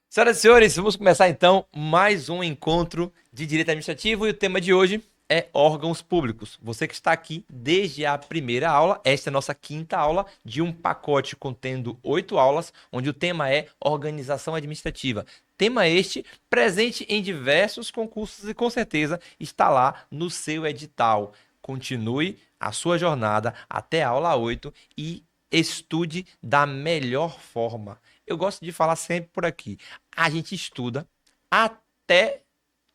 Senhoras e senhores, vamos começar então mais um encontro de direito administrativo e o tema de hoje é órgãos públicos. Você que está aqui desde a primeira aula, esta é a nossa quinta aula de um pacote contendo 8 aulas, onde o tema é organização administrativa. Tema este presente em diversos concursos e com certeza está lá no seu edital. Continue a sua jornada até a aula 8 e estude da melhor forma. Eu gosto de falar sempre por aqui. A gente estuda até,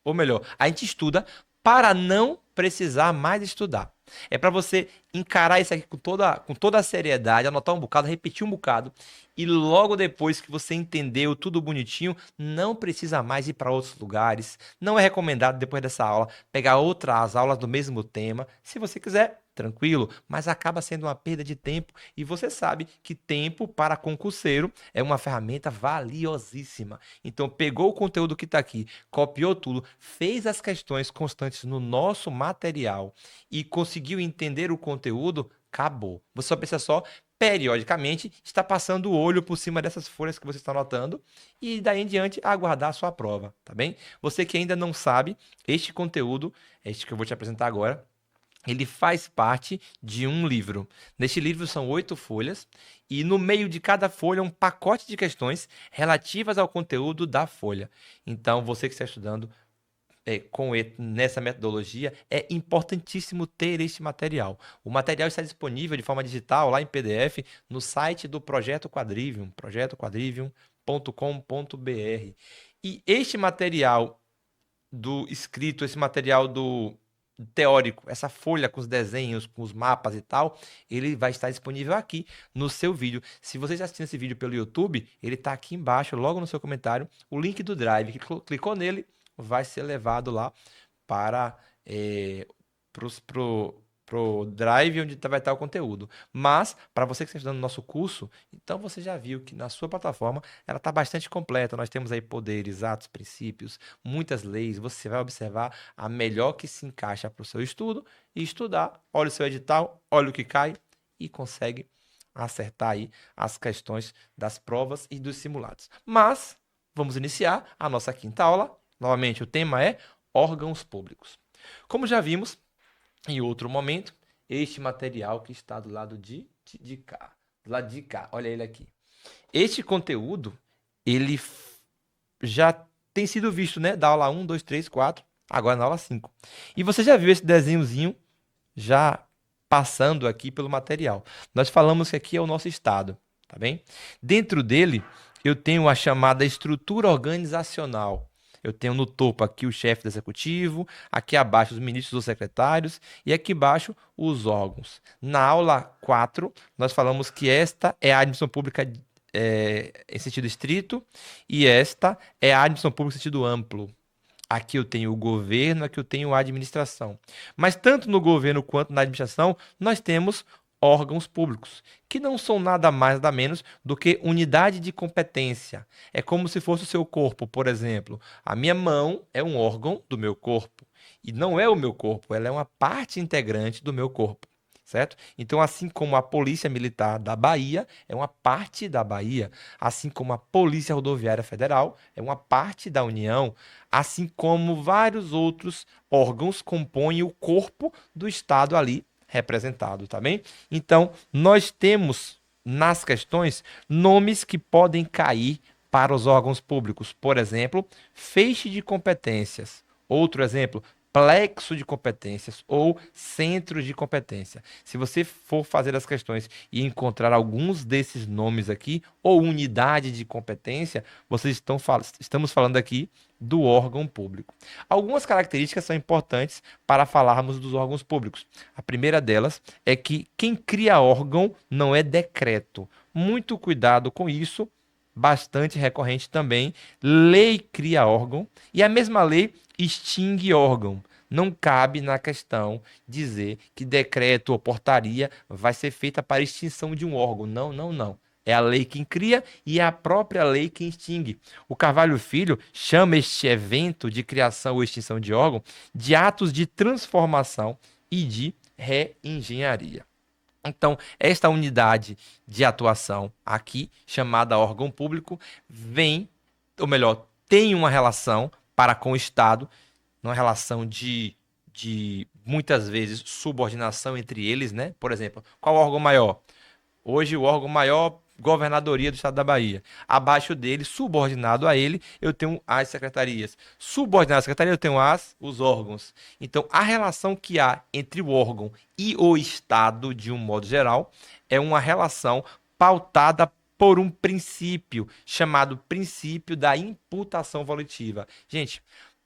ou melhor, a gente estuda para não precisar mais estudar. É para você encarar isso aqui com toda a seriedade, anotar um bocado, repetir um bocado, e logo depois que você entendeu tudo bonitinho, não precisa mais ir para outros lugares. Não é recomendado, depois dessa aula, pegar outras aulas do mesmo tema. Se você quiser, tranquilo, mas acaba sendo uma perda de tempo. E você sabe que tempo para concurseiro é uma ferramenta valiosíssima. Então, pegou o conteúdo que está aqui, copiou tudo, fez as questões constantes no nosso material e conseguiu entender o conteúdo, acabou. Você só precisa periodicamente, estar passando o olho por cima dessas folhas que você está anotando e daí em diante aguardar a sua prova, tá bem? Você que ainda não sabe, este conteúdo, este que eu vou te apresentar agora, ele faz parte de um livro. Neste livro são 8 folhas e no meio de cada folha um pacote de questões relativas ao conteúdo da folha. Então, você que está estudando nessa metodologia, é importantíssimo ter este material. O material está disponível de forma digital, lá em PDF, no site do Projeto Quadrivium, projetoquadrivium.com.br. E este material do escrito, esse material do teórico, essa folha com os desenhos, com os mapas e tal, ele vai estar disponível aqui no seu vídeo. Se você está assistindo esse vídeo pelo YouTube, ele está aqui embaixo, logo no seu comentário, o link do Drive. Clicou nele, vai ser levado lá para pro Drive onde vai estar o conteúdo. Mas, para você que está estudando no nosso curso, então você já viu que na sua plataforma ela está bastante completa. Nós temos aí poderes, atos, princípios, muitas leis. Você vai observar a melhor que se encaixa para o seu estudo e estudar. Olha o seu edital, olha o que cai e consegue acertar aí as questões das provas e dos simulados. Mas, vamos iniciar a nossa quinta aula. Novamente, o tema é órgãos públicos. Como já vimos em outro momento, este material que está do lado de cá, do lado de cá, olha ele aqui. Este conteúdo, ele já tem sido visto, né? Da aula 1, 2, 3, 4, agora na aula 5. E você já viu esse desenhozinho já passando aqui pelo material. Nós falamos que aqui é o nosso estado, tá bem? Dentro dele, eu tenho a chamada estrutura organizacional. Eu tenho no topo aqui o chefe do executivo, aqui abaixo os ministros ou secretários e aqui embaixo os órgãos. Na aula 4, nós falamos que esta é a administração pública em sentido estrito e esta é a administração pública em sentido amplo. Aqui eu tenho o governo, aqui eu tenho a administração. Mas tanto no governo quanto na administração, nós temos órgãos públicos, que não são nada mais, nada menos do que unidade de competência. É como se fosse o seu corpo, por exemplo. A minha mão é um órgão do meu corpo. E não é o meu corpo, ela é uma parte integrante do meu corpo. Certo? Então, assim como a Polícia Militar da Bahia é uma parte da Bahia, assim como a Polícia Rodoviária Federal é uma parte da União, assim como vários outros órgãos compõem o corpo do Estado ali representado, tá bem? Então, nós temos nas questões nomes que podem cair para os órgãos públicos. Por exemplo, feixe de competências. Outro exemplo, plexo de competências ou centro de competência. Se você for fazer as questões e encontrar alguns desses nomes aqui, ou unidade de competência, estamos falando aqui do órgão público. Algumas características são importantes para falarmos dos órgãos públicos. A primeira delas é que quem cria órgão não é decreto. Muito cuidado com isso, bastante recorrente também. Lei cria órgão e a mesma lei extingue órgão. Não cabe na questão dizer que decreto ou portaria vai ser feita para extinção de um órgão. Não, não, não. É a lei quem cria e é a própria lei quem extingue. O Carvalho Filho chama este evento de criação ou extinção de órgão de atos de transformação e de reengenharia. Então, esta unidade de atuação aqui, chamada órgão público, vem ou melhor, tem uma relação para com o Estado, uma relação de muitas vezes subordinação entre eles, né? Por exemplo, qual órgão maior? Hoje, o órgão maior, Governadoria do Estado da Bahia. Abaixo dele, subordinado a ele, eu tenho as secretarias. Subordinado à secretaria, eu tenho os órgãos. Então, a relação que há entre o órgão e o Estado, de um modo geral, é uma relação pautada por um princípio chamado princípio da imputação volitiva. Gente,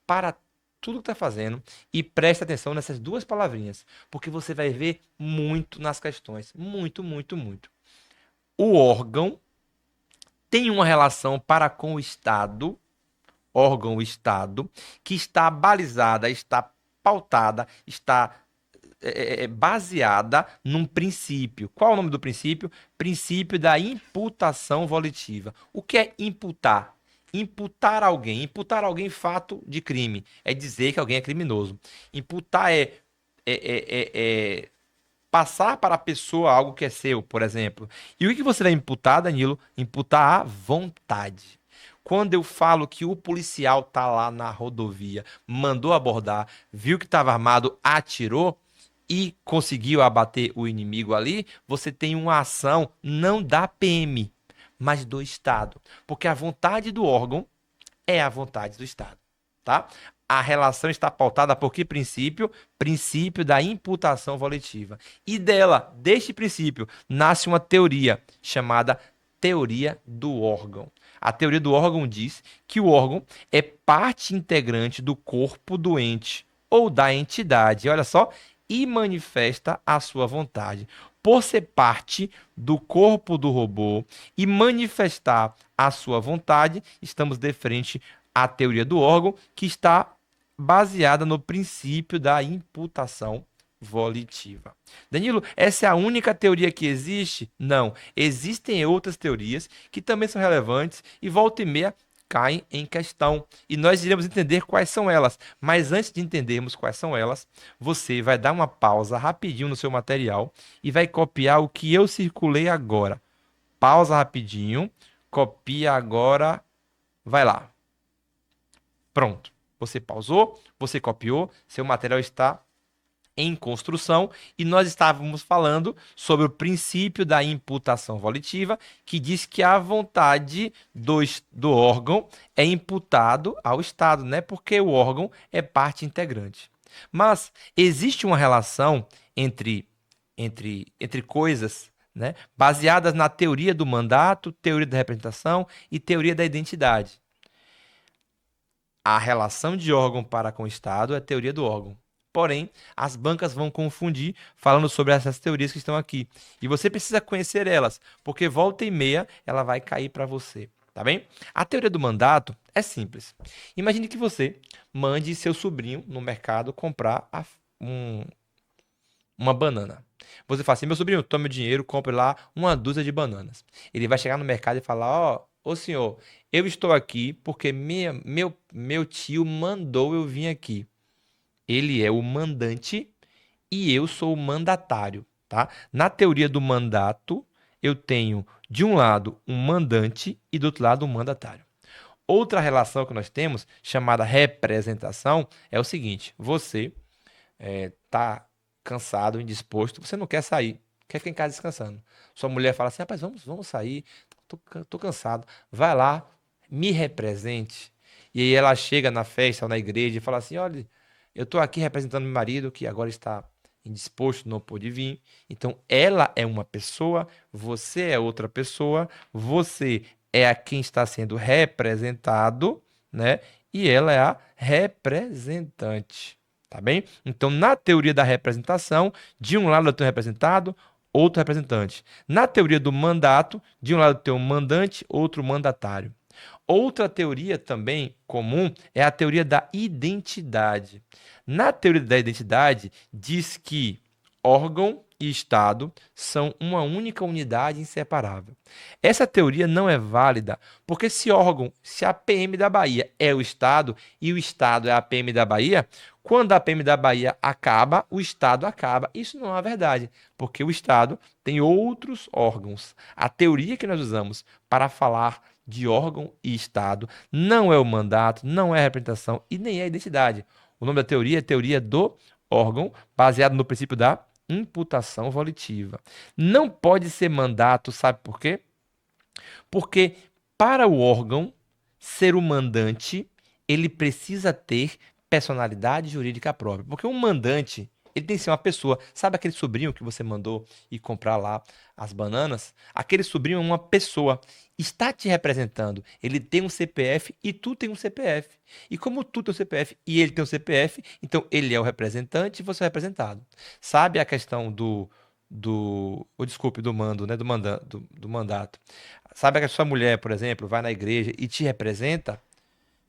para tudo que está fazendo e preste atenção nessas duas palavrinhas, porque você vai ver muito nas questões. Muito, muito, muito. O órgão tem uma relação para com o Estado, órgão Estado, que está balizada, está pautada, está baseada num princípio. Qual é o nome do princípio? Princípio da imputação volitiva. O que é imputar? Imputar alguém fato de crime, é dizer que alguém é criminoso. Imputar é passar para a pessoa algo que é seu, por exemplo. E o que você vai imputar, Danilo? Imputar a vontade. Quando eu falo que o policial tá lá na rodovia, mandou abordar, viu que estava armado, atirou e conseguiu abater o inimigo ali, você tem uma ação não da PM, mas do Estado. Porque a vontade do órgão é a vontade do Estado, tá? A relação está pautada por que princípio? Princípio da imputação volitiva. E deste princípio, nasce uma teoria chamada teoria do órgão. A teoria do órgão diz que o órgão é parte integrante do corpo doente ou da entidade, olha só, e manifesta a sua vontade. Por ser parte do corpo do robô e manifestar a sua vontade, estamos de frente à teoria do órgão, que está baseada no princípio da imputação volitiva. Danilo, essa é a única teoria que existe? Não. Existem outras teorias que também são relevantes e volta e meia caem em questão. E nós iremos entender quais são elas. Mas antes de entendermos quais são elas, você vai dar uma pausa rapidinho no seu material e vai copiar o que eu circulei agora. Pausa rapidinho, copia agora, vai lá. Pronto. Você pausou, você copiou, seu material está em construção e nós estávamos falando sobre o princípio da imputação volitiva, que diz que a vontade do órgão é imputado ao Estado, né? Porque o órgão é parte integrante. Mas existe uma relação entre coisas, né, baseadas na teoria do mandato, teoria da representação e teoria da identidade. A relação de órgão para com o Estado é a teoria do órgão. Porém, as bancas vão confundir falando sobre essas teorias que estão aqui. E você precisa conhecer elas, porque volta e meia ela vai cair para você, tá bem? A teoria do mandato é simples. Imagine que você mande seu sobrinho no mercado comprar uma banana. Você fala assim, meu sobrinho, tome o dinheiro, compre lá uma dúzia de bananas. Ele vai chegar no mercado e falar, ó, ô senhor, eu estou aqui porque meu tio mandou eu vir aqui. Ele é o mandante e eu sou o mandatário, tá? Na teoria do mandato, eu tenho de um lado um mandante e do outro lado um mandatário. Outra relação que nós temos, chamada representação, é o seguinte: você está cansado, indisposto, você não quer sair, quer ficar em casa descansando. Sua mulher fala assim: rapaz, vamos sair, tô cansado. Vai lá, me represente. E aí ela chega na festa ou na igreja e fala assim: olha, eu estou aqui representando meu marido que agora está indisposto, não pôde vir. Então, ela é uma pessoa, você é outra pessoa, você é a quem está sendo representado, né? E ela é a representante, tá bem? Então, na teoria da representação, de um lado eu tenho representado, outro representante. Na teoria do mandato, de um lado eu tenho um mandante, outro mandatário. Outra teoria também comum é a teoria da identidade. Na teoria da identidade, diz que órgão e Estado são uma única unidade inseparável. Essa teoria não é válida porque se a PM da Bahia é o Estado e o Estado é a PM da Bahia, quando a PM da Bahia acaba, o Estado acaba. Isso não é verdade, porque o Estado tem outros órgãos. A teoria que nós usamos para falar de órgão e Estado, não é o mandato, não é a representação e nem é a identidade. O nome da teoria é teoria do órgão, baseado no princípio da imputação volitiva. Não pode ser mandato, sabe por quê? Porque para o órgão ser o mandante, ele precisa ter personalidade jurídica própria. Porque um mandante, ele tem que ser uma pessoa. Sabe aquele sobrinho que você mandou ir comprar lá as bananas? Aquele sobrinho é uma pessoa. Está te representando. Ele tem um CPF e tu tem um CPF. E como tu tem um CPF e ele tem um CPF, então ele é o representante e você é o representado. Sabe a questão desculpe, do mando, né? Do mandato. Sabe que a sua mulher, por exemplo, vai na igreja e te representa?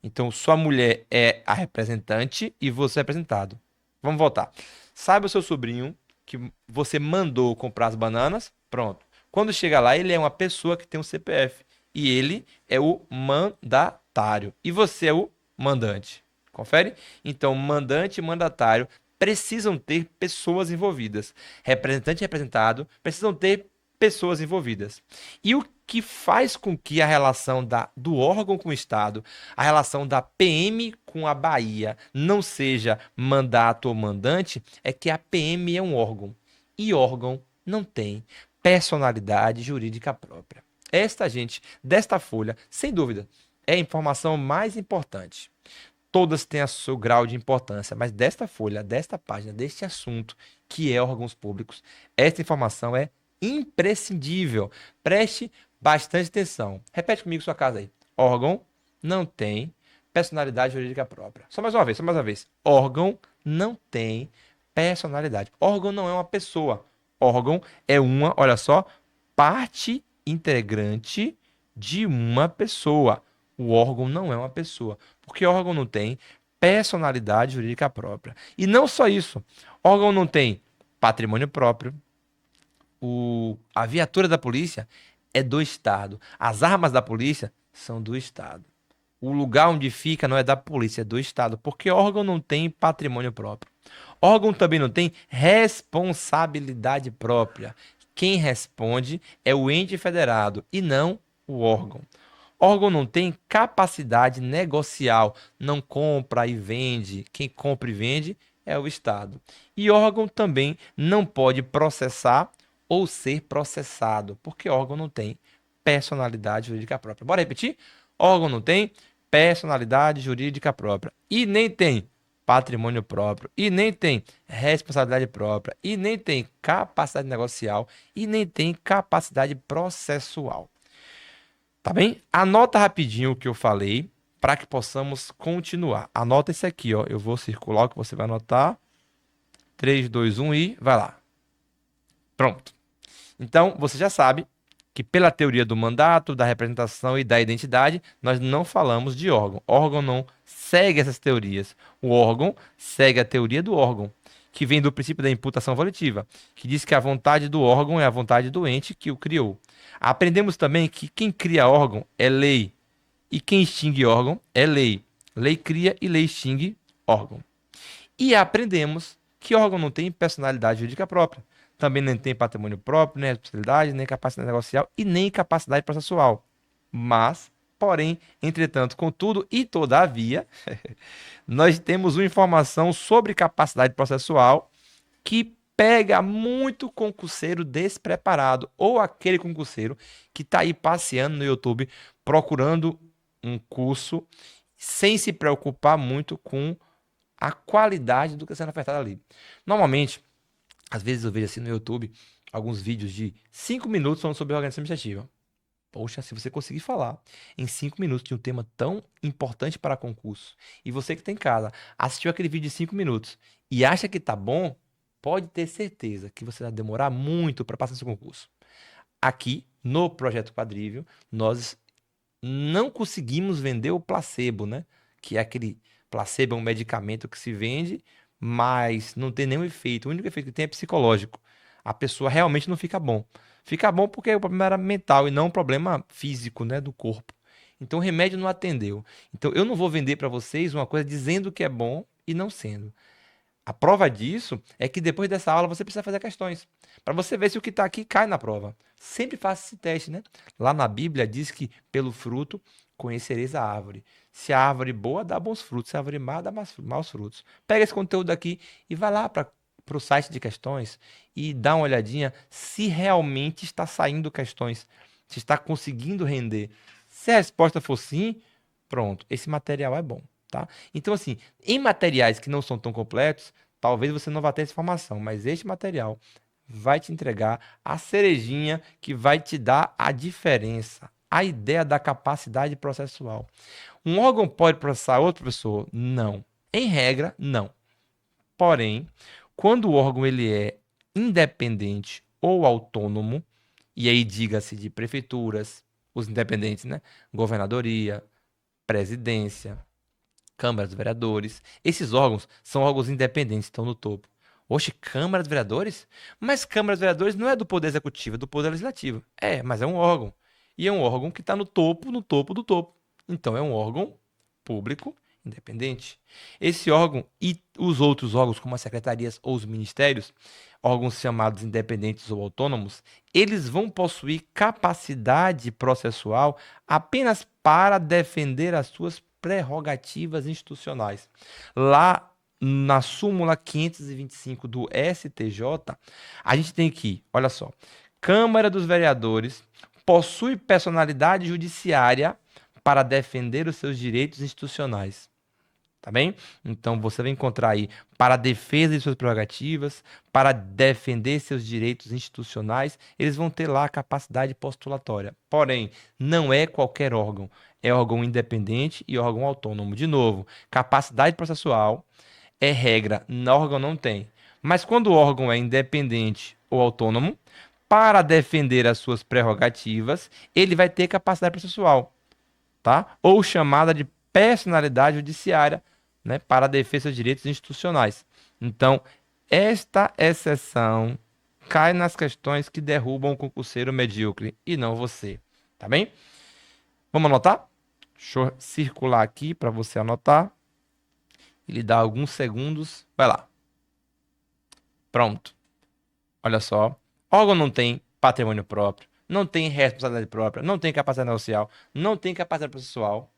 Então, sua mulher é a representante e você é representado. Vamos voltar. Sabe o seu sobrinho que você mandou comprar as bananas? Pronto. Quando chega lá, ele é uma pessoa que tem um CPF. E ele é o mandatário. E você é o mandante. Confere? Então, mandante e mandatário precisam ter pessoas envolvidas. Representante e representado precisam ter pessoas envolvidas. E o que faz com que a relação do órgão com o Estado, a relação da PM com a Bahia não seja mandato ou mandante, é que a PM é um órgão. E órgão não tem personalidade jurídica própria. Esta, gente, desta folha, sem dúvida, é a informação mais importante. Todas têm o seu grau de importância, mas desta folha, desta página, deste assunto, que é órgãos públicos, esta informação é imprescindível. Preste bastante atenção. Repete comigo sua casa aí. Órgão não tem personalidade jurídica própria. Só mais uma vez, só mais uma vez. Órgão não tem personalidade. Órgão não é uma pessoa. Órgão é uma, olha só, parte integrante de uma pessoa. O órgão não é uma pessoa, porque órgão não tem personalidade jurídica própria. E não só isso, órgão não tem patrimônio próprio. A viatura da polícia é do Estado. As armas da polícia são do Estado. O lugar onde fica não é da polícia, é do Estado, porque órgão não tem patrimônio próprio. Órgão também não tem responsabilidade própria. Quem responde é o ente federado e não o órgão. Órgão não tem capacidade negocial, não compra e vende. Quem compra e vende é o Estado. E órgão também não pode processar ou ser processado, porque órgão não tem personalidade jurídica própria. Bora repetir? Órgão não tem personalidade jurídica própria e nem tem patrimônio próprio, e nem tem responsabilidade própria, e nem tem capacidade negocial, e nem tem capacidade processual. Tá bem? Anota rapidinho o que eu falei para que possamos continuar. Anota esse aqui, ó. Eu vou circular o que você vai anotar. 3, 2, 1 e vai lá. Pronto. Então, você já sabe que pela teoria do mandato, da representação e da identidade, nós não falamos de órgão. Órgão não segue essas teorias. O órgão segue a teoria do órgão, que vem do princípio da imputação volitiva, que diz que a vontade do órgão é a vontade do ente que o criou. Aprendemos também que quem cria órgão é lei e quem extingue órgão é lei. Lei cria e lei extingue órgão. E aprendemos que órgão não tem personalidade jurídica própria. Também não tem patrimônio próprio, nem responsabilidade, nem capacidade negocial e nem capacidade processual. Mas, porém, entretanto, contudo e todavia, nós temos uma informação sobre capacidade processual que pega muito concurseiro despreparado ou aquele concurseiro que está aí passeando no YouTube procurando um curso sem se preocupar muito com a qualidade do que está sendo ofertado ali. Normalmente, às vezes eu vejo assim no YouTube alguns vídeos de 5 minutos falando sobre organização administrativa. Poxa, se você conseguir falar em 5 minutos de um tema tão importante para concurso, e você que tem em casa assistiu aquele vídeo de 5 minutos e acha que tá bom, pode ter certeza que você vai demorar muito para passar esse concurso. Aqui, no Projeto Quadrívio, nós não conseguimos vender o placebo, né? Que é aquele placebo, é um medicamento que se vende, mas não tem nenhum efeito. O único efeito que tem é psicológico. A pessoa realmente não fica bom. Fica bom porque o problema era mental e não um problema físico, né, do corpo. Então o remédio não atendeu. Então eu não vou vender para vocês uma coisa dizendo que é bom e não sendo. A prova disso é que depois dessa aula você precisa fazer questões, para você ver se o que está aqui cai na prova. Sempre faça esse teste, né? Lá na Bíblia diz que pelo fruto conhecereis a árvore. Se a árvore boa dá bons frutos, se a árvore má dá maus frutos. Pega esse conteúdo aqui e vai lá para o site de questões e dá uma olhadinha se realmente está saindo questões, se está conseguindo render. Se a resposta for sim, pronto, esse material é bom, tá? Então, assim, em materiais que não são tão completos, talvez você não vá ter essa informação, mas este material vai te entregar a cerejinha que vai te dar a diferença, a ideia da capacidade processual. Um órgão pode processar outro, professor? Não. Em regra, não. Porém, quando o órgão ele é independente ou autônomo, e aí diga-se de prefeituras, os independentes, né? Governadoria, presidência, Câmara dos Vereadores. Esses órgãos são órgãos independentes, estão no topo. Oxe, Câmara dos Vereadores? Mas Câmara dos Vereadores não é do Poder Executivo, é do Poder Legislativo. É, mas é um órgão. E é um órgão que está no topo, no topo do topo. Então é um órgão público independente. Esse órgão e os outros órgãos, como as secretarias ou os ministérios, órgãos chamados independentes ou autônomos, eles vão possuir capacidade processual apenas para defender as suas prerrogativas institucionais. Lá na súmula 525 do STJ, a gente tem que, olha só, Câmara dos Vereadores possui personalidade judiciária para defender os seus direitos institucionais. Tá bem? Então você vai encontrar aí para a defesa de suas prerrogativas, para defender seus direitos institucionais, eles vão ter lá a capacidade postulatória. Porém, não é qualquer órgão, é órgão independente e órgão autônomo. De novo, capacidade processual é regra, no órgão não tem. Mas quando o órgão é independente ou autônomo, para defender as suas prerrogativas, ele vai ter capacidade processual, tá? Ou chamada de personalidade judiciária, né, para a defesa dos direitos institucionais. Então, esta exceção cai nas questões que derrubam o concurseiro medíocre e não você, tá bem? Vamos anotar? Deixa eu circular aqui para você anotar. Ele dá alguns segundos. Vai lá. Pronto. Olha só. Órgão não tem patrimônio próprio, não tem responsabilidade própria, não tem capacidade negocial, não tem capacidade processual,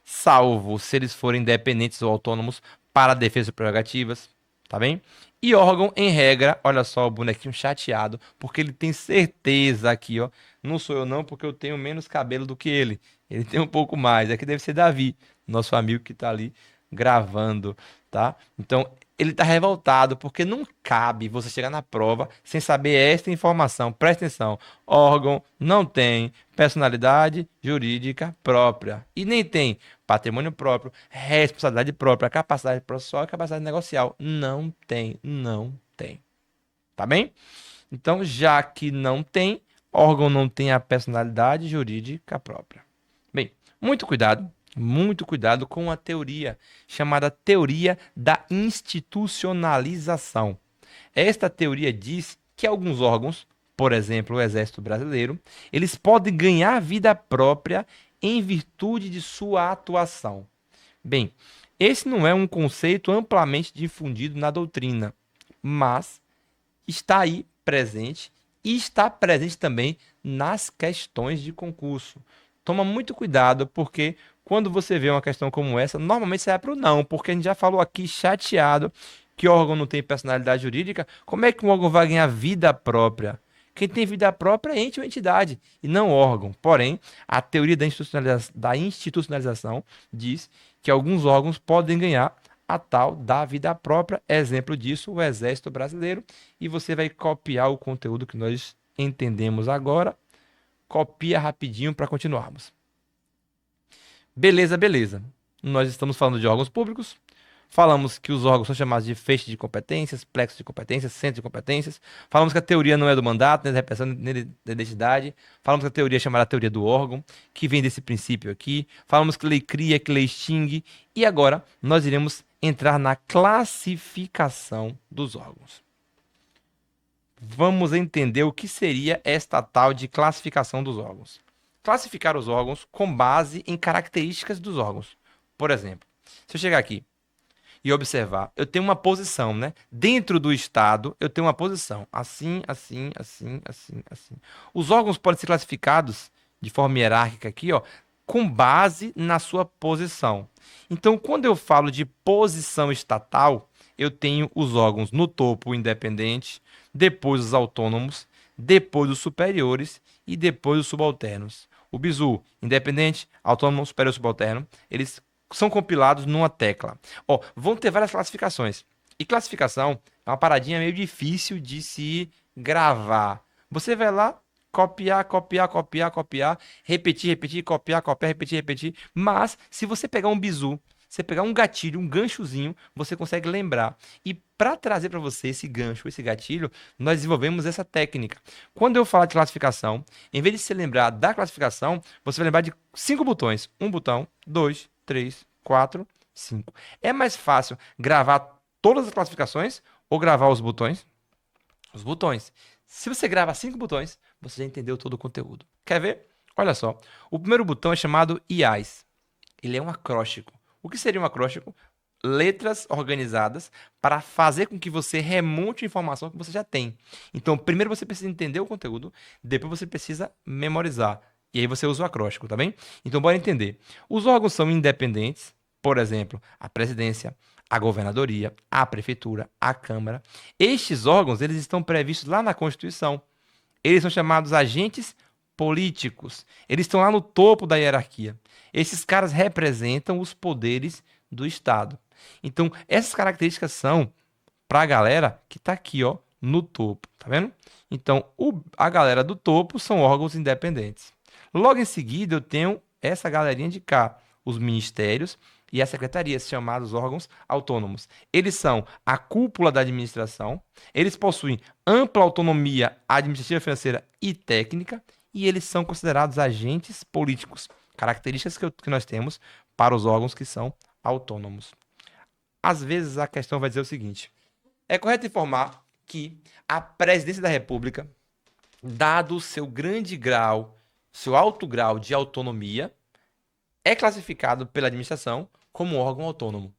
salvo se eles forem independentes ou autônomos para a defesa de prerrogativas, tá bem? E órgão, em regra, olha só o bonequinho chateado, porque ele tem certeza aqui, ó, não sou eu não, porque eu tenho menos cabelo do que ele. Ele tem um pouco mais. Aqui deve ser Davi, nosso amigo que tá ali gravando, tá? Então, ele tá revoltado porque não cabe você chegar na prova sem saber esta informação. Presta atenção. Órgão não tem personalidade jurídica própria e nem tem patrimônio próprio, responsabilidade própria, capacidade processual e capacidade negocial. Não tem, não tem. Tá bem? Então, já que não tem, órgão não tem a personalidade jurídica própria. Bem, muito cuidado com a teoria chamada teoria da institucionalização. Esta teoria diz que alguns órgãos, por exemplo, o Exército Brasileiro, eles podem ganhar vida própria em virtude de sua atuação. Bem, esse não é um conceito amplamente difundido na doutrina, mas está aí presente e está presente também nas questões de concurso. Toma muito cuidado, porque quando você vê uma questão como essa, normalmente você vai para o não, porque a gente já falou aqui chateado que o órgão não tem personalidade jurídica. Como é que um órgão vai ganhar vida própria? Quem tem vida própria é ente ou entidade, e não órgão. Porém, a teoria da institucionalização diz que alguns órgãos podem ganhar a tal da vida própria. Exemplo disso, o Exército Brasileiro. E você vai copiar o conteúdo que nós entendemos agora. Copia rapidinho para continuarmos. Beleza, beleza. Nós estamos falando de órgãos públicos. Falamos que os órgãos são chamados de feixe de competências, plexo de competências, centro de competências. Falamos que a teoria não é do mandato, nem da repressão, nem da identidade. Falamos que a teoria é chamada teoria do órgão, que vem desse princípio aqui. Falamos que lei cria, que lei extingue. E agora nós iremos entrar na classificação dos órgãos. Vamos entender o que seria esta tal de classificação dos órgãos. Classificar os órgãos com base em características dos órgãos. Por exemplo, se eu chegar aqui e observar. Eu tenho uma posição, né? Dentro do Estado, eu tenho uma posição. Assim, assim, assim, assim, assim. Os órgãos podem ser classificados de forma hierárquica aqui, ó, com base na sua posição. Então, quando eu falo de posição estatal, eu tenho os órgãos no topo, o independente, depois os autônomos, depois os superiores e depois os subalternos. O bizu, independente, autônomo, superior, subalterno, eles são compilados numa tecla. Ó, vão ter várias classificações. E classificação é uma paradinha meio difícil de se gravar. Você vai lá, copiar, copiar, copiar, copiar, repetir, repetir, copiar, copiar, repetir, repetir. Mas, se você pegar um bizu, você pegar um gatilho, um ganchozinho, você consegue lembrar. E para trazer para você esse gancho, esse gatilho, nós desenvolvemos essa técnica. Quando eu falar de classificação, em vez de se lembrar da classificação, você vai lembrar de 5 botões. Um botão, 2, 3, 4, 5. É mais fácil gravar todas as classificações ou gravar os botões? Os botões. Se você grava 5 botões, você já entendeu todo o conteúdo. Quer ver? Olha só. O primeiro botão é chamado IAS. Ele é um acróstico. O que seria um acróstico? Letras organizadas para fazer com que você remonte a informação que você já tem. Então, primeiro você precisa entender o conteúdo, depois você precisa memorizar. E aí você usa o acróstico, tá bem? Então, bora entender. Os órgãos são independentes, por exemplo, a presidência, a governadoria, a prefeitura, a Câmara. Estes órgãos, eles estão previstos lá na Constituição. Eles são chamados agentes políticos. Eles estão lá no topo da hierarquia. Esses caras representam os poderes do Estado. Então, essas características são para a galera que está aqui, ó, no topo, tá vendo? Então, a galera do topo são órgãos independentes. Logo em seguida, eu tenho essa galerinha de cá, os ministérios e as secretarias, chamados órgãos autônomos. Eles são a cúpula da administração, eles possuem ampla autonomia administrativa, financeira e técnica, e eles são considerados agentes políticos, características que nós temos para os órgãos que são autônomos. Às vezes a questão vai dizer o seguinte: é correto informar que a presidência da República, dado o seu grande grau, seu alto grau de autonomia, é classificado pela administração como um órgão autônomo.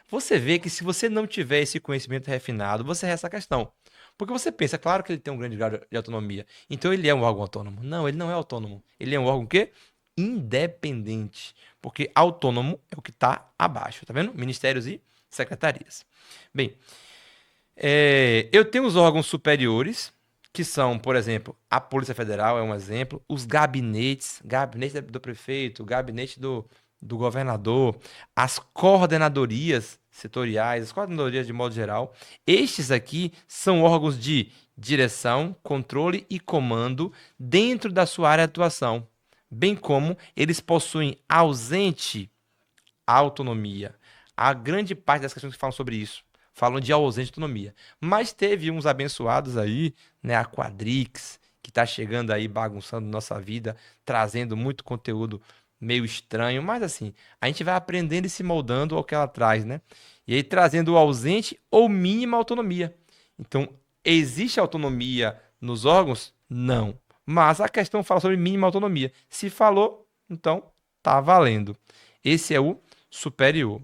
Você vê que se você não tiver esse conhecimento refinado, você erra essa questão. Porque você pensa, claro que ele tem um grande grau de autonomia, então ele é um órgão autônomo. Não, ele não é autônomo. Ele é um órgão o quê? Independente. Porque autônomo é o que está abaixo, tá vendo? Ministérios e secretarias. Bem, eu tenho os órgãos superiores, que são, por exemplo, a Polícia Federal é um exemplo, os gabinetes, gabinete do prefeito, gabinete do governador, as coordenadorias setoriais, as coordenadorias de modo geral. Estes aqui são órgãos de direção, controle e comando dentro da sua área de atuação, bem como eles possuem ausente autonomia. A grande parte das questões que falam sobre isso falam de ausente autonomia. Mas teve uns abençoados aí, né, a Quadrix, que está chegando aí bagunçando nossa vida, trazendo muito conteúdo meio estranho, mas assim, a gente vai aprendendo e se moldando ao que ela traz, né? E aí trazendo o ausente ou mínima autonomia. Então, existe autonomia nos órgãos? Não. Mas a questão fala sobre mínima autonomia. Se falou, então tá valendo. Esse é o superior.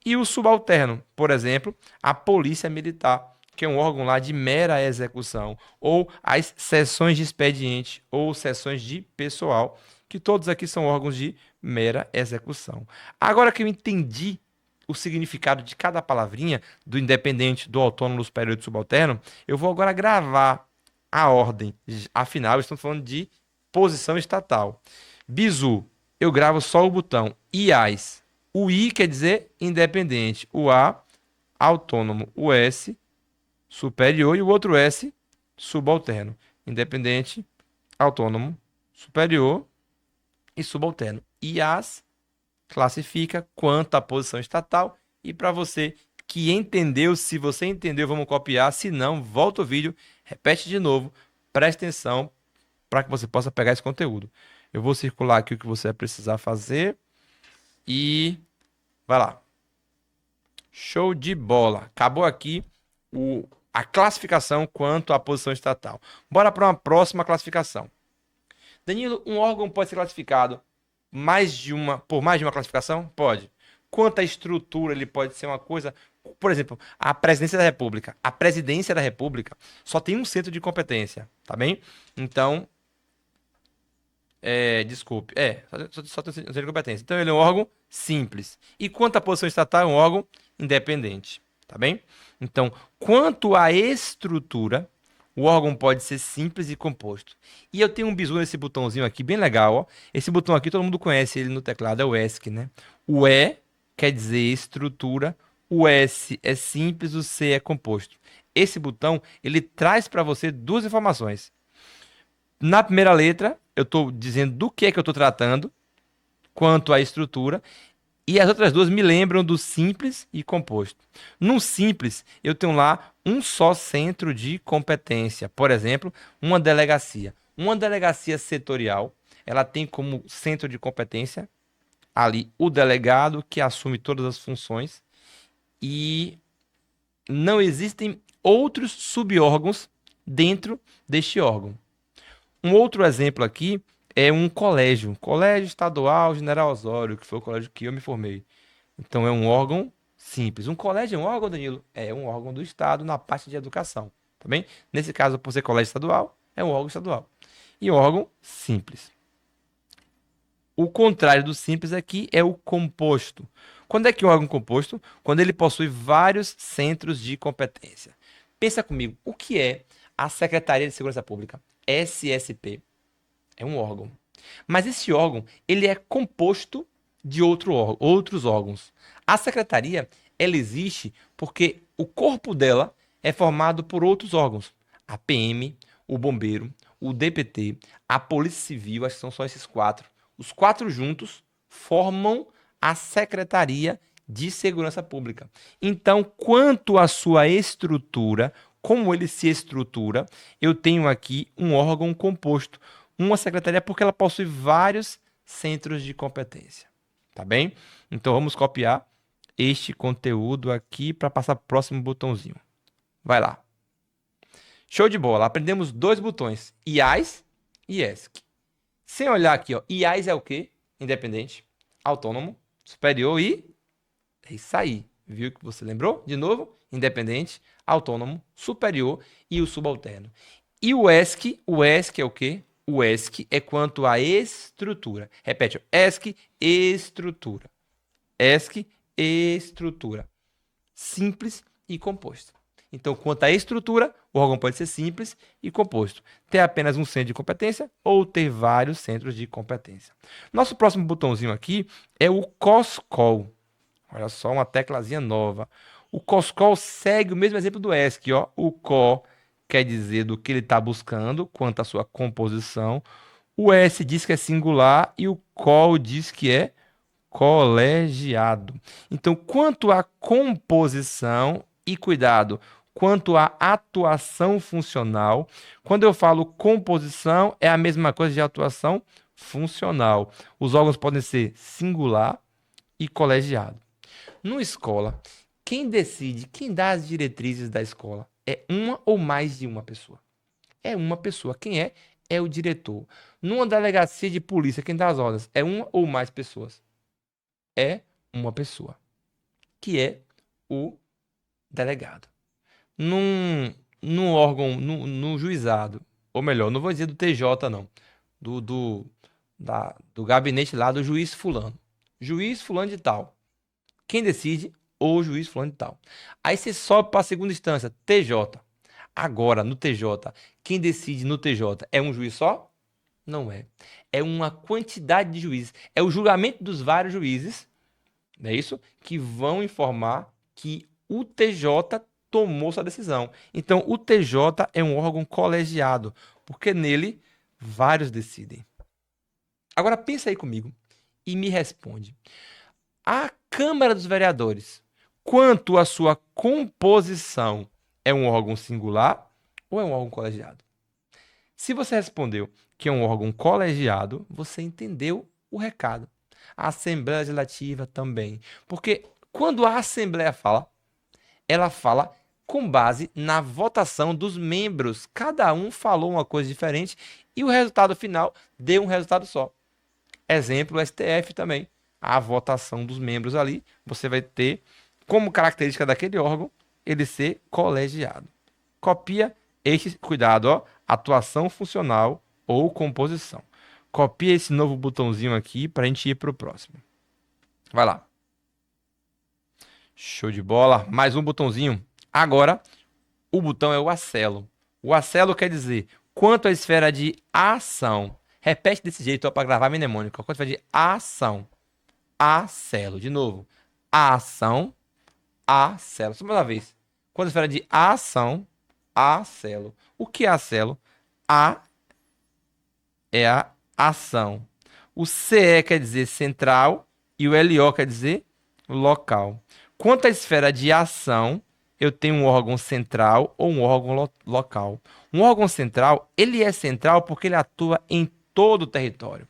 E o subalterno, por exemplo, a Polícia Militar, que é um órgão lá de mera execução, ou as seções de expediente, ou seções de pessoal, que todos aqui são órgãos de mera execução. Agora que eu entendi o significado de cada palavrinha, do independente, do autônomo, do superior e do subalterno, eu vou agora gravar a ordem. Afinal, estamos falando de posição estatal. Bizu, eu gravo só o botão. IAS. O I quer dizer independente. O A, autônomo. O S, superior. E o outro S, subalterno. Independente, autônomo, superior e subalterno. IAS classifica quanto à posição estatal. E para você que entendeu, se você entendeu, vamos copiar. Se não, volta o vídeo, repete de novo. Preste atenção para que você possa pegar esse conteúdo. Eu vou circular aqui o que você vai precisar fazer. E vai lá. Show de bola. Acabou aqui a classificação quanto à posição estatal. Bora para uma próxima classificação. Danilo, um órgão pode ser classificado por mais de uma classificação? Pode. quanto à estrutura ele pode ser uma coisa. Por exemplo, a presidência da República. A presidência da República só tem um centro de competência, tá bem? Então, desculpe, só tem um centro de competência. Então, ele é um órgão simples. E quanto à posição estatal, é um órgão independente, tá bem? Então, quanto à estrutura, o órgão pode ser simples e composto. E eu tenho um bizu nesse botãozinho aqui, bem legal, ó. Esse botão aqui, todo mundo conhece ele no teclado, é o ESC, né? O E quer dizer estrutura, o S é simples, o C é composto. Esse botão, ele traz para você duas informações. Na primeira letra, eu estou dizendo do que é que eu estou tratando, quanto à estrutura, e as outras duas me lembram do simples e composto. No simples, eu tenho lá um só centro de competência. Por exemplo, uma delegacia. Uma delegacia setorial, ela tem como centro de competência ali o delegado que assume todas as funções e não existem outros subórgãos dentro deste órgão. Um outro exemplo aqui é um colégio estadual General Osório, que foi o colégio que eu me formei. Então é um órgão simples. Um colégio é um órgão, Danilo? É um órgão do Estado na parte de educação, tá bem? Nesse caso, por ser colégio estadual, é um órgão estadual. E um órgão simples. O contrário do simples aqui é o composto. Quando é que um órgão composto? Quando ele possui vários centros de competência. Pensa comigo, o que é a Secretaria de Segurança Pública? SSP. É um órgão. Mas esse órgão, ele é composto de outros órgãos. A secretaria, ela existe porque o corpo dela é formado por outros órgãos. A PM, o bombeiro, o DPT, a Polícia Civil, acho que são só esses quatro. Os quatro juntos formam a Secretaria de Segurança Pública. Então, quanto à sua estrutura, como ele se estrutura, eu tenho aqui um órgão composto, uma secretaria, porque ela possui vários centros de competência. Tá bem? Então vamos copiar este conteúdo aqui para passar para o próximo botãozinho. Vai lá. Show de bola. Aprendemos dois botões, IAS e ESC. Sem olhar aqui, ó, IAS é o quê? Independente, autônomo, superior e... É isso aí. Viu que você lembrou? De novo, independente, autônomo, superior e o subalterno. E o ESC é o quê? O ESC é quanto à estrutura. Repete, ó, ESC, estrutura. ESC, estrutura. Simples e composto. Então, quanto à estrutura, o órgão pode ser simples e composto. Ter apenas um centro de competência ou ter vários centros de competência. Nosso próximo botãozinho aqui é o COSCOL. Olha só, uma teclazinha nova. O COSCOL segue o mesmo exemplo do ESC, ó. O CO quer dizer do que ele está buscando, quanto à sua composição. O S diz que é singular e o COL diz que é colegiado. Então, quanto à composição e cuidado, quanto à atuação funcional, quando eu falo composição, é a mesma coisa de atuação funcional. Os órgãos podem ser singular e colegiado. Numa escola, quem decide, quem dá as diretrizes da escola é uma ou mais de uma pessoa. É uma pessoa. Quem é? É o diretor. Numa delegacia de polícia, quem dá as ordens é uma ou mais pessoas. É uma pessoa, que é o delegado. Num, num órgão, no juizado, ou melhor, não vou dizer do TJ, não, do gabinete lá do juiz fulano. Juiz fulano de tal. Quem decide? O juiz fulano de tal. Aí você sobe para a segunda instância, TJ. Agora, no TJ, quem decide no TJ é um juiz só? Não é. É uma quantidade de juízes. É o julgamento dos vários juízes, não é isso? Que vão informar que o TJ tomou sua decisão. Então, o TJ é um órgão colegiado, porque nele vários decidem. Agora pensa aí comigo e me responde. A Câmara dos Vereadores, quanto à sua composição, é um órgão singular ou é um órgão colegiado? Se você respondeu que é um órgão colegiado, você entendeu o recado. A Assembleia Legislativa também. Porque quando a Assembleia fala, ela fala com base na votação dos membros. Cada um falou uma coisa diferente e o resultado final deu um resultado só. Exemplo, o STF também. a votação dos membros ali, você vai ter como característica daquele órgão ele ser colegiado. Copia este, cuidado, ó, atuação funcional ou composição. Copia esse novo botãozinho aqui para a gente ir para o próximo. Vai lá. Show de bola. Mais um botãozinho. Agora, o botão é o acelo. O acelo quer dizer quanto à esfera de ação. Repete desse jeito para gravar mnemônico. Quanto à esfera de ação. Acelo. De novo. Ação. Acelo. Só mais uma vez. Quanto à esfera de ação. Acelo. O que é acelo? A é a ação. O CE quer dizer central e o LO quer dizer local. Quanto à esfera de ação, eu tenho um órgão central ou um órgão local. Um órgão central, ele é central porque ele atua em todo o território.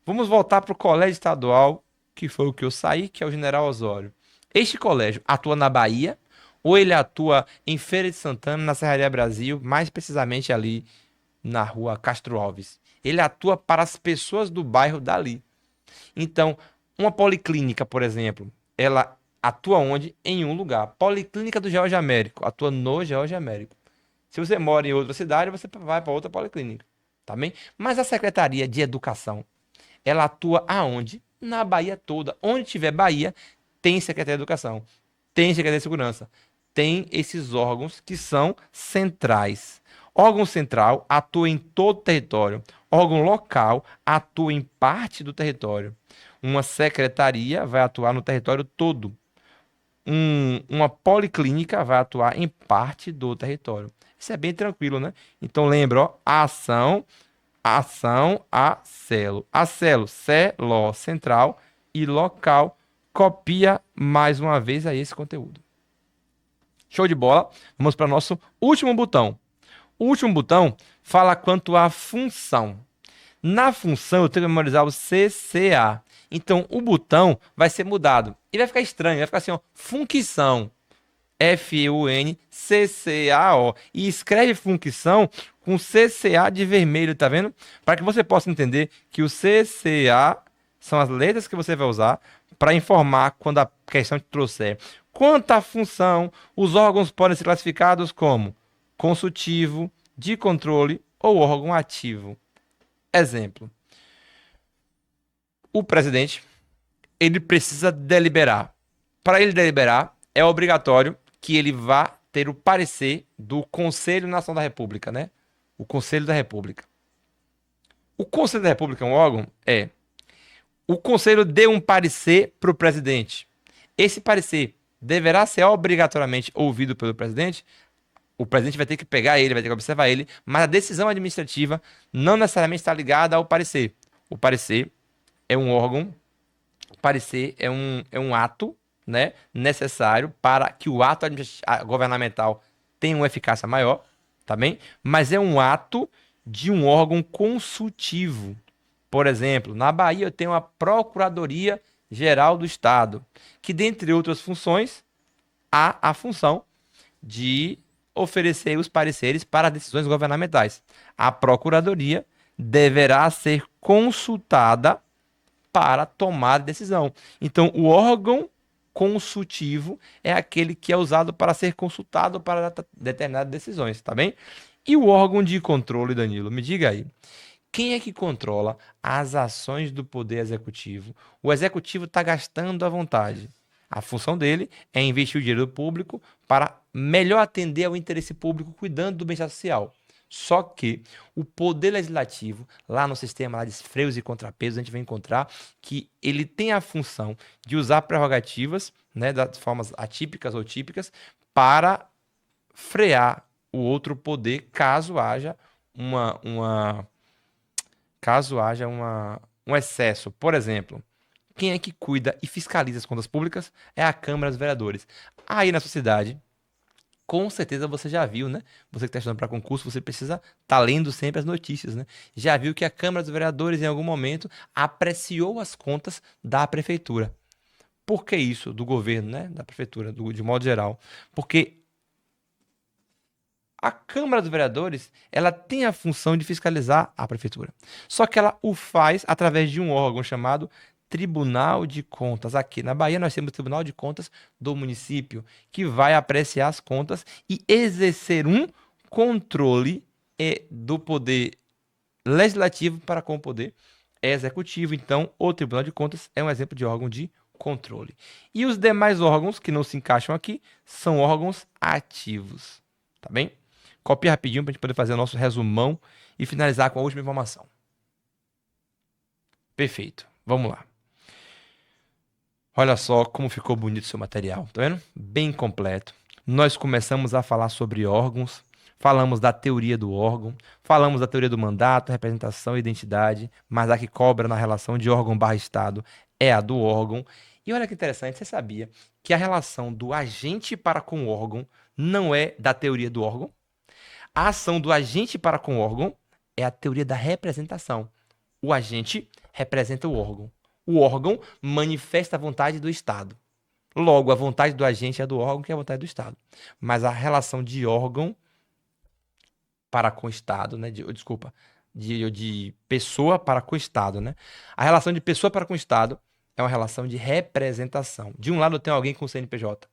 Vamos voltar para o colégio estadual, que foi o que eu saí, que é o General Osório. Este colégio atua na Bahia ou ele atua em Feira de Santana, na Serraria Brasil, mais precisamente ali na rua Castro Alves. Ele atua para as pessoas do bairro dali. Então, uma policlínica, por exemplo, ela atua onde? Em um lugar. Policlínica do Jorge Américo, atua no Jorge Américo. Se você mora em outra cidade, você vai para outra policlínica, tá bem? Mas a Secretaria de Educação, ela atua aonde? Na Bahia toda. Onde tiver Bahia, tem Secretaria de Educação, tem Secretaria de Segurança, tem esses órgãos que são centrais. Órgão central atua em todo o território. Órgão local atua em parte do território. Uma secretaria vai atuar no território todo. Uma policlínica vai atuar em parte do território. Isso é bem tranquilo, né? Então lembra, ó, ação, acelo. Acelo, celo, central e local. Copia mais uma vez aí esse conteúdo. Show de bola. Vamos para o nosso último botão. O último botão fala quanto à função. Na função, eu tenho que memorizar o CCA. Então, o botão vai ser mudado. E vai ficar estranho, vai ficar assim, ó, função. F-U-N-C-C-A-O. E escreve função com CCA de vermelho, tá vendo? Para que você possa entender que o CCA são as letras que você vai usar para informar quando a questão te trouxer. Quanto à função, os órgãos podem ser classificados como consultivo, de controle ou órgão ativo. Exemplo. O presidente, ele precisa deliberar. Para ele deliberar, é obrigatório que ele vá ter o parecer do Conselho Nacional da República, né? O Conselho da República. O Conselho da República é um órgão? É. O Conselho deu um parecer para o presidente. Esse parecer deverá ser obrigatoriamente ouvido pelo presidente? O presidente vai ter que pegar ele, vai ter que observar ele, mas a decisão administrativa não necessariamente está ligada ao parecer. O parecer é um órgão, o parecer é um ato, né, necessário para que o ato governamental tenha uma eficácia maior, tá bem? Mas é um ato de um órgão consultivo. Por exemplo, na Bahia eu tenho a Procuradoria Geral do Estado, que dentre outras funções, há a função de oferecer os pareceres para decisões governamentais. A Procuradoria deverá ser consultada para tomar decisão. Então, o órgão consultivo é aquele que é usado para ser consultado para determinadas decisões, tá bem? E o órgão de controle, Danilo, me diga aí. Quem é que controla as ações do Poder Executivo? O Executivo está gastando à vontade. A função dele é investir o dinheiro público para melhor atender ao interesse público, cuidando do bem-estar social. Só que o Poder Legislativo, lá no sistema lá de freios e contrapesos, a gente vai encontrar que ele tem a função de usar prerrogativas, né, das formas atípicas ou típicas, para frear o outro poder caso haja um excesso. Por exemplo, quem é que cuida e fiscaliza as contas públicas é a Câmara dos Vereadores. Aí na sociedade, com certeza você já viu, né? Você que está estudando para concurso, você precisa estar lendo sempre as notícias, né? Já viu que a Câmara dos Vereadores, em algum momento, apreciou as contas da prefeitura. Por que isso? Do governo, né? Da prefeitura, de modo geral. Porque a Câmara dos Vereadores, ela tem a função de fiscalizar a prefeitura. Só que ela o faz através de um órgão chamado Tribunal de Contas. Aqui na Bahia nós temos o Tribunal de Contas do município, que vai apreciar as contas e exercer um controle do poder legislativo para com o poder executivo. Então, o Tribunal de Contas é um exemplo de órgão de controle. E os demais órgãos que não se encaixam aqui são órgãos ativos. Tá bem? Copia rapidinho para a gente poder fazer o nosso resumão e finalizar com a última informação. Perfeito. Vamos lá. Olha só como ficou bonito o seu material, tá vendo? Bem completo. Nós começamos a falar sobre órgãos, falamos da teoria do órgão, falamos da teoria do mandato, representação e identidade, mas a que cobra na relação de órgão/Estado é a do órgão. E olha que interessante, você sabia que a relação do agente para com o órgão não é da teoria do órgão? A ação do agente para com o órgão é a teoria da representação. O agente representa o órgão. O órgão manifesta a vontade do Estado. Logo, a vontade do agente é do órgão, que é a vontade do Estado. Mas a relação de órgão para com o Estado, né? De pessoa para com o Estado, né? A relação de pessoa para com o Estado é uma relação de representação. De um lado eu tenho alguém com CNPJ,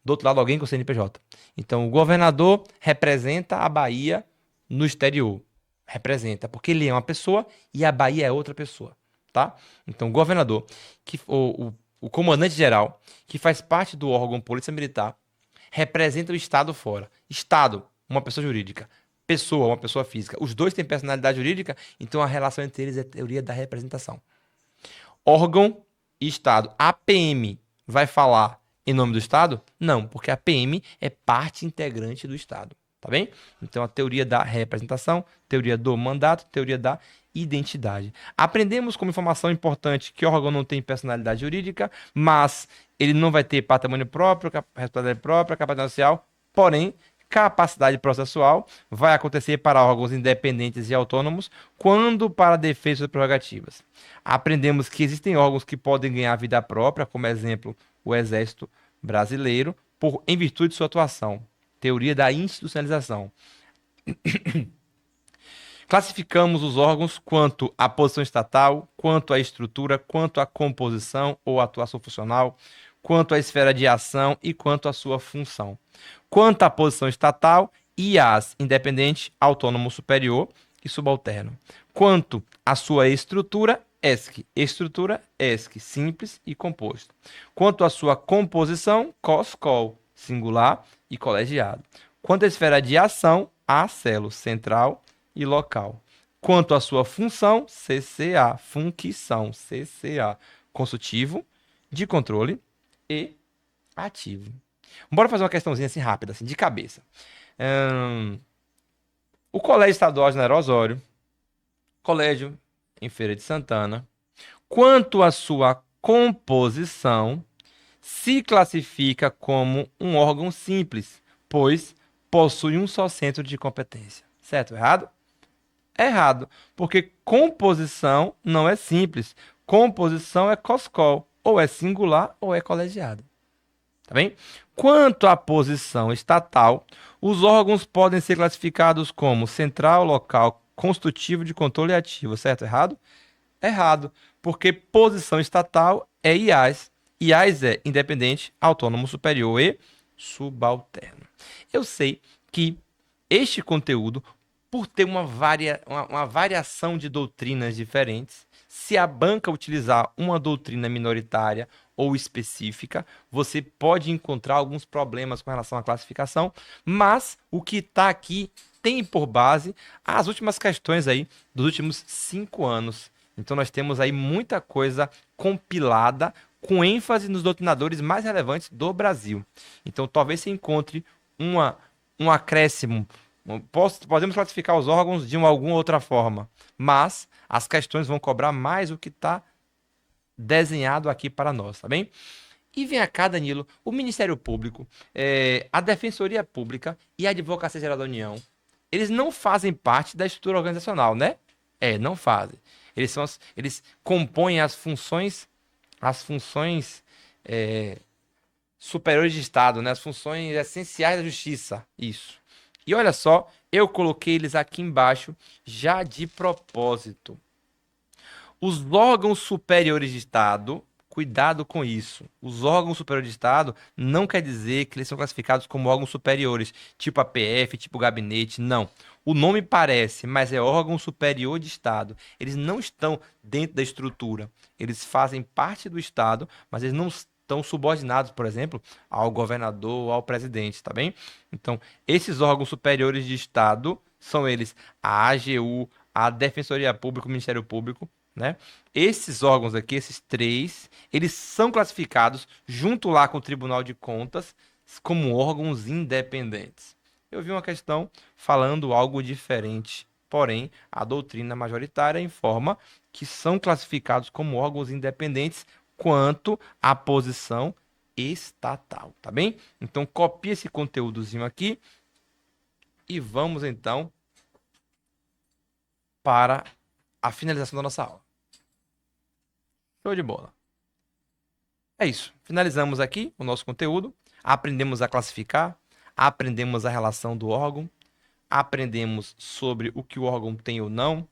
do outro lado alguém com CNPJ. Então, o governador representa a Bahia no exterior. Representa, porque ele é uma pessoa e a Bahia é outra pessoa, tá? Então, o governador, o comandante-geral, que faz parte do órgão Polícia Militar, representa o Estado fora. Estado, uma pessoa jurídica. Pessoa, uma pessoa física. Os dois têm personalidade jurídica, então a relação entre eles é a teoria da representação. Órgão e Estado. A PM vai falar em nome do Estado? Não, porque a PM é parte integrante do Estado, tá bem? Então, a teoria da representação, teoria do mandato, teoria da identidade. Aprendemos como informação importante que o órgão não tem personalidade jurídica, mas ele não vai ter patrimônio próprio, responsabilidade própria, capacidade social, porém, capacidade processual vai acontecer para órgãos independentes e autônomos, quando para defesa de prerrogativas. Aprendemos que existem órgãos que podem ganhar vida própria, como exemplo, o Exército Brasileiro, em virtude de sua atuação. Teoria da institucionalização. Classificamos os órgãos quanto à posição estatal, quanto à estrutura, quanto à composição ou atuação funcional, quanto à esfera de ação e quanto à sua função. Quanto à posição estatal, IAS, independente, autônomo superior e subalterno. Quanto à sua estrutura, ESC. Estrutura, ESC, simples e composto. Quanto à sua composição, COS/COL, singular e colegiado. Quanto à esfera de ação, ACELO, central e local. Quanto à sua função, CCA, função, CCA, consultivo, de controle e ativo. Bora fazer uma questãozinha assim rápida, assim, de cabeça. O Colégio Estadual General Osório, colégio em Feira de Santana, quanto à sua composição, se classifica como um órgão simples, pois possui um só centro de competência. Certo ou errado? Errado, porque composição não é simples. Composição é COSCOL, ou é singular ou é colegiado. Tá bem? Quanto à posição estatal, os órgãos podem ser classificados como central, local, constitutivo de controle ativo. Certo ou errado? Errado, porque posição estatal é IAS. IAS é independente, autônomo superior e subalterno. Eu sei que este conteúdo, por ter uma variação de doutrinas diferentes, se a banca utilizar uma doutrina minoritária ou específica, você pode encontrar alguns problemas com relação à classificação, mas o que está aqui tem por base as últimas questões aí dos últimos 5 anos. Então nós temos aí muita coisa compilada com ênfase nos doutrinadores mais relevantes do Brasil. Então talvez você encontre um acréscimo. Podemos classificar os órgãos de alguma outra forma, mas as questões vão cobrar mais o que está desenhado aqui para nós, tá bem? E vem cá, Danilo, o Ministério Público, a Defensoria Pública e a Advocacia Geral da União, eles não fazem parte da estrutura organizacional, né? Não fazem. Eles compõem as funções superiores de Estado, né? As funções essenciais da justiça. Isso. E olha só, eu coloquei eles aqui embaixo já de propósito. Os órgãos superiores de Estado, cuidado com isso. Os órgãos superiores de Estado não quer dizer que eles são classificados como órgãos superiores, tipo APF, tipo gabinete, não. O nome parece, mas é órgão superior de Estado. Eles não estão dentro da estrutura. Eles fazem parte do Estado, mas eles não estão subordinados, por exemplo, ao governador ou ao presidente, tá bem? Então, esses órgãos superiores de Estado são eles a AGU, a Defensoria Pública, o Ministério Público, né? Esses órgãos aqui, esses três, eles são classificados junto lá com o Tribunal de Contas como órgãos independentes. Eu vi uma questão falando algo diferente, porém, a doutrina majoritária informa que são classificados como órgãos independentes quanto à posição estatal, tá bem? Então, copie esse conteúdozinho aqui e vamos então para a finalização da nossa aula. Show de bola. É isso. Finalizamos aqui o nosso conteúdo. Aprendemos a classificar, aprendemos a relação do órgão, aprendemos sobre o que o órgão tem ou não.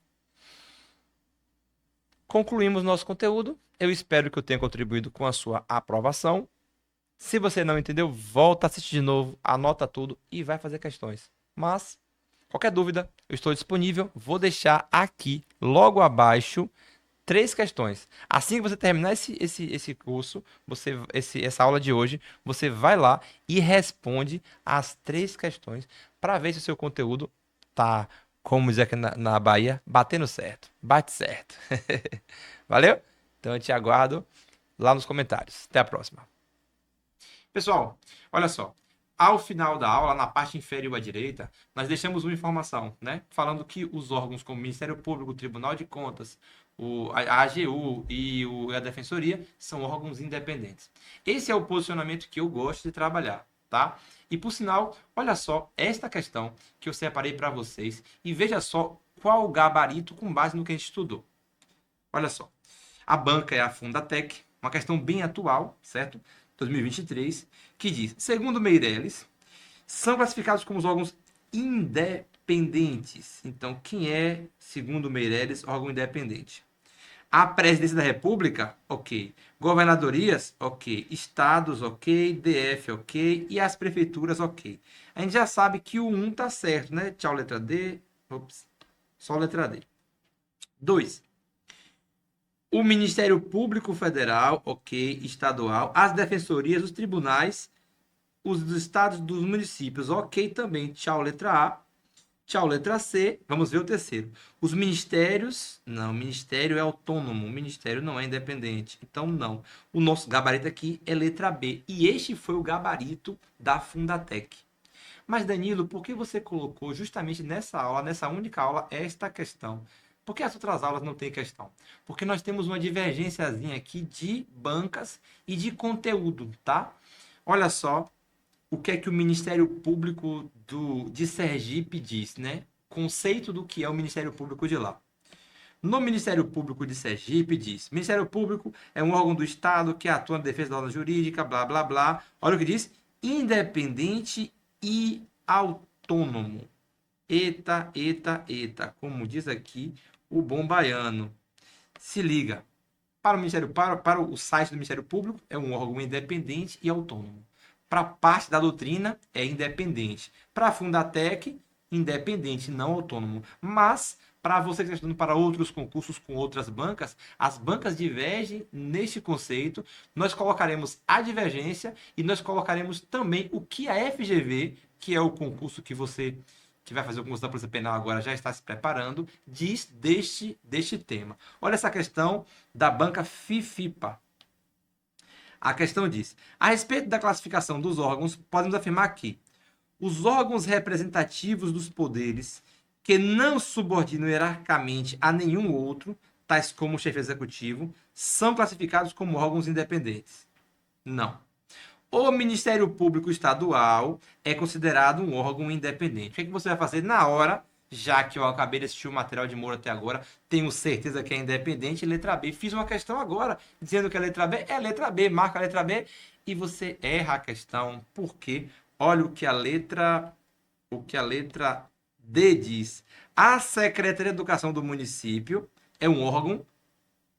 Concluímos nosso conteúdo. Eu espero que eu tenha contribuído com a sua aprovação. Se você não entendeu, volta, assiste de novo, anota tudo e vai fazer questões. Mas, qualquer dúvida, eu estou disponível. Vou deixar aqui, logo abaixo, 3 questões. Assim que você terminar esse curso, essa aula de hoje, você vai lá e responde as 3 questões para ver se o seu conteúdo tá, como diz aqui na Bahia, batendo certo. Bate certo. Valeu? Então eu te aguardo lá nos comentários. Até a próxima. Pessoal, olha só. Ao final da aula, na parte inferior à direita, nós deixamos uma informação, né? Falando que os órgãos como o Ministério Público, o Tribunal de Contas, a AGU e a Defensoria são órgãos independentes. Esse é o posicionamento que eu gosto de trabalhar, tá? E por sinal, olha só esta questão que eu separei para vocês e veja só qual o gabarito com base no que a gente estudou. Olha só. A banca é a Fundatec, uma questão bem atual, certo? 2023, que diz: segundo Meirelles, são classificados como os órgãos independentes. Então, quem é, segundo Meirelles, órgão independente? A Presidência da República, ok. Governadorias, ok. Estados, ok. DF, ok. E as prefeituras, ok. A gente já sabe que o 1 tá certo, né? Tchau, letra D. Ops. Só letra D. 2. O Ministério Público Federal, ok. Estadual. As defensorias, os tribunais, os dos estados, dos municípios, ok também. Tchau, letra A. Tchau, letra C. Vamos ver o terceiro. Os ministérios. Não, o ministério é autônomo. O ministério não é independente. Então, não. O nosso gabarito aqui é letra B. E este foi o gabarito da Fundatec. Mas, Danilo, por que você colocou justamente nessa aula, nessa única aula, esta questão? Por que as outras aulas não tem questão? Porque nós temos uma divergênciazinha aqui de bancas e de conteúdo, tá? Olha só o que é que o Ministério Público de Sergipe diz, né? Conceito do que é o Ministério Público de lá. No Ministério Público de Sergipe diz: Ministério Público é um órgão do Estado que atua na defesa da ordem jurídica, blá, blá, blá. Olha o que diz: independente e autônomo. Eita, eita, eita. Como diz aqui o bom baiano. Se liga. Para o Ministério, para o site do Ministério Público, é um órgão independente e autônomo. Para parte da doutrina, é independente. Para a Fundatec, independente, não autônomo. Mas, para você que está estudando para outros concursos com outras bancas, as bancas divergem neste conceito. Nós colocaremos a divergência e nós colocaremos também o que a FGV, que é o concurso que vai fazer o concurso da Polícia Penal agora já está se preparando, diz deste tema. Olha essa questão da banca FIFIPA. A questão diz: a respeito da classificação dos órgãos, podemos afirmar que os órgãos representativos dos poderes que não subordinam hierarquicamente a nenhum outro, tais como o chefe executivo, são classificados como órgãos independentes. Não. O Ministério Público Estadual é considerado um órgão independente. O que é que você vai fazer na hora, já que eu acabei de assistir o material de Moura até agora, tenho certeza que é independente, letra B. Fiz uma questão agora, dizendo que a letra B é letra B, marca a letra B, e você erra a questão, porque olha o que a letra D diz. A Secretaria de Educação do município é um órgão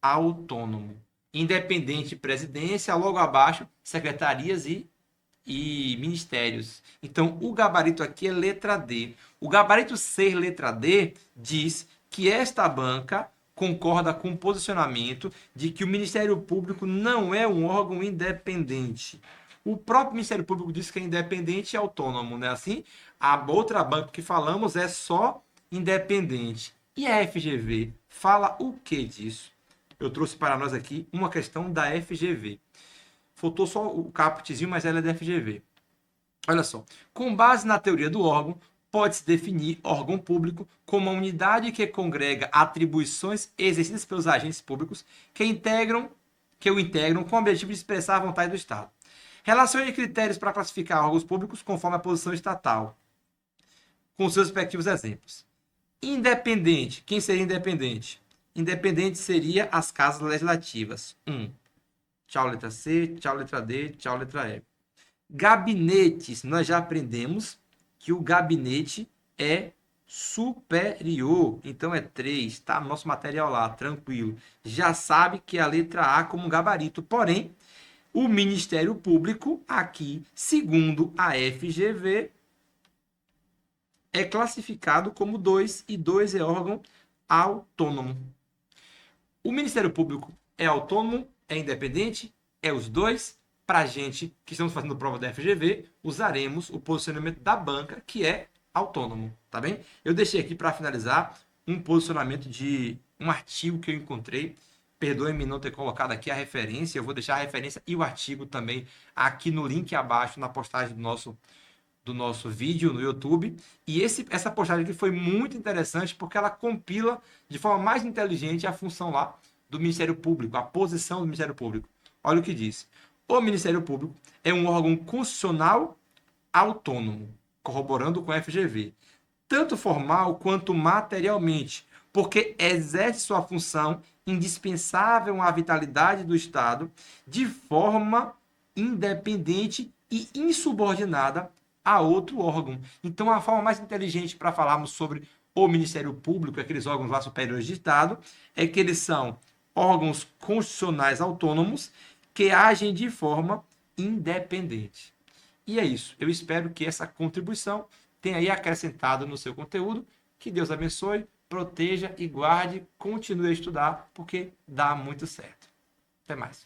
autônomo. Independente presidência, logo abaixo, secretarias e ministérios. Então, o gabarito aqui é letra D. O gabarito ser letra D diz que esta banca concorda com o posicionamento de que o Ministério Público não é um órgão independente. O próprio Ministério Público diz que é independente e autônomo, né? Assim, a outra banca que falamos é só independente. E a FGV fala o que disso? Eu trouxe para nós aqui uma questão da FGV. Faltou só o caputzinho, mas ela é da FGV. Olha só. Com base na teoria do órgão, pode-se definir órgão público como uma unidade que congrega atribuições exercidas pelos agentes públicos que o integram com o objetivo de expressar a vontade do Estado. Relações de critérios para classificar órgãos públicos conforme a posição estatal, com seus respectivos exemplos. Independente. Quem seria independente? Independente seria as casas legislativas. Tchau, letra C. Tchau, letra D. Tchau, letra E. Gabinetes. Nós já aprendemos que o gabinete é superior. Então é 3. Tá no nosso material lá, tranquilo. Já sabe que é a letra A como gabarito. Porém, o Ministério Público, aqui, segundo a FGV, é classificado como 2, e 2 é órgão autônomo. O Ministério Público é autônomo, é independente, é os dois. Para a gente que estamos fazendo prova da FGV, usaremos o posicionamento da banca, que é autônomo, tá bem? Eu deixei aqui para finalizar um posicionamento de um artigo que eu encontrei. Perdoe-me não ter colocado aqui a referência, eu vou deixar a referência e o artigo também aqui no link abaixo, na postagem do nosso vídeo no YouTube. E essa postagem aqui foi muito interessante porque ela compila de forma mais inteligente a função lá do Ministério Público, a posição do Ministério Público. Olha o que diz. O Ministério Público é um órgão constitucional autônomo, corroborando com a FGV, tanto formal quanto materialmente, porque exerce sua função indispensável à vitalidade do Estado de forma independente e insubordinada a outro órgão. Então, a forma mais inteligente para falarmos sobre o Ministério Público, aqueles órgãos lá superiores de Estado, é que eles são órgãos constitucionais autônomos que agem de forma independente. E é isso. Eu espero que essa contribuição tenha aí acrescentado no seu conteúdo. Que Deus abençoe, proteja e guarde. Continue a estudar, porque dá muito certo. Até mais.